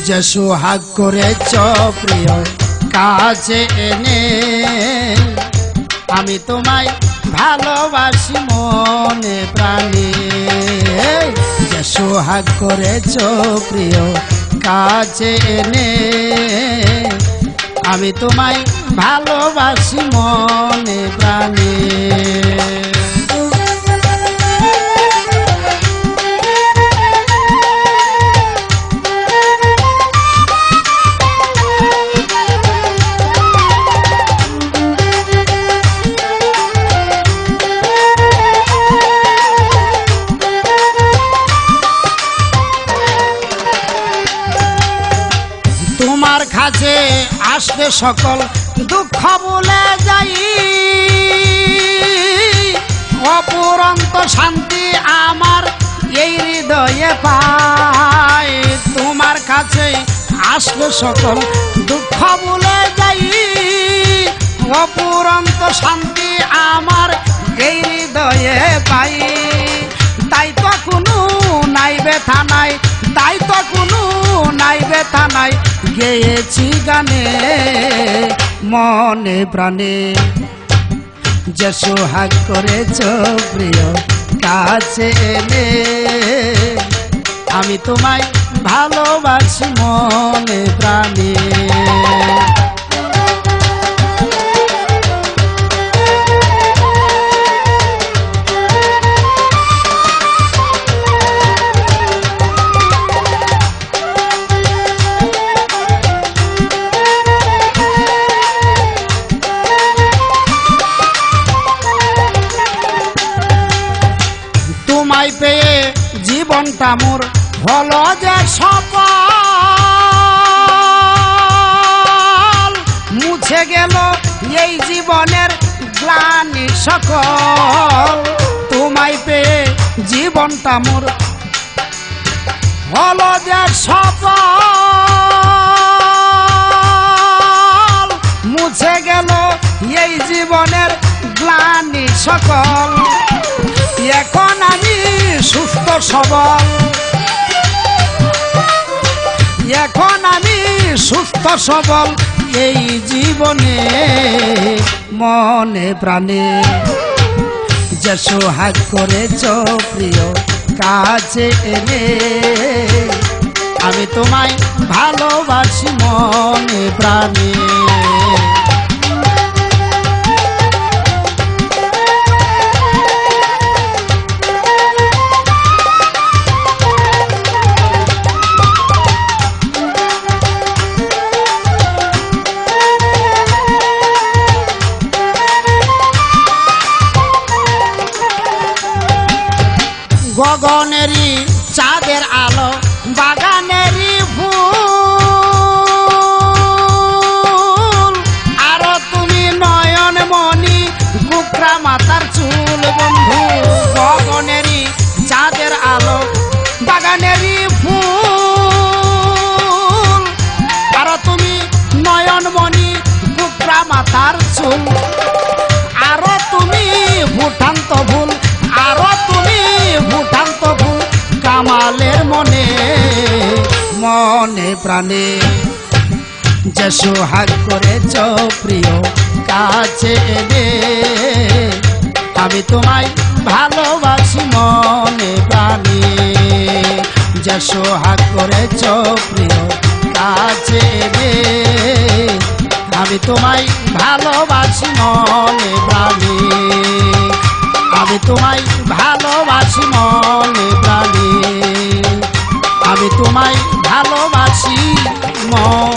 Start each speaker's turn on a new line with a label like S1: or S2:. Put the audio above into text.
S1: যে সোহাগ করেছ প্রিয় কাছে এনে, আমি তোমায় ভালোবাসি মনে প্রাণে। যে সোহাগ করেছ প্রিয় কাছে এনে, আমি তোমায় ভালোবাসি মনে প্রাণে। তোমার কাছে আসলে সকল দুঃখ ভুলে যাই, অপুরন্ত শান্তি আমার এই হৃদয়ে পাই। তোমার কাছে আসলে সকল দুঃখ ভুলে যাই, অপুরন্ত শান্তি আমার এই হৃদয়ে পাই। তাই তো কোনো নাই ব্যথা নাই, তাই তো কোনো নাই ব্যথা নাই, গেয়েছি গানে মনে প্রাণে। যে সোহাগ করেছ প্রিয় কাছে এনে, আমি তোমায় ভালোবাসি মনে প্রাণে। তোমায় পেয়ে জীবনটা মোর হলো যে সফল, মুছে গেল এই জীবনের গ্লানি সকল। তোমায় পেয়ে জীবনটা মোর হলো যে সফল, মুছে গেল এই জীবনের গ্লানি সকল। এখন আমি সুস্থ সবল, এখন আমি সুস্থ সবল এই জীবনে মনে প্রাণে। যে সোহাগ করেছ প্রিয় কাছে এনে, আমি তোমায় ভালোবাসি মনে প্রাণে। গগনেরই চাঁদের আলো, বাগানেরই ফুল, আরো তুমি নয়ন মনি বুকরা মাথার চুল। বন্ধু গগনেরই চাঁদের আলো, বাগানেরই ফুল, আরো তুমি নয়ন মনি বুকরা মাথার চুল। আরো তুমি ভুটান্ত ভুল, আরো তুমি ভুটান্ত ভুল কামালের মনে মনে প্রাণে। যে সোহাগ করেছ প্রিয় কাছে এনে, আমি তোমায় ভালোবাসি মনে প্রাণে। যে সোহাগ করেছ প্রিয় কাছে এনে, আমি তোমায় ভালোবাসি মনে প্রাণে। আমি তোমায় ভালোবাসি মনে প্রাণে, আমি তোমায় ভালোবাসি মনে।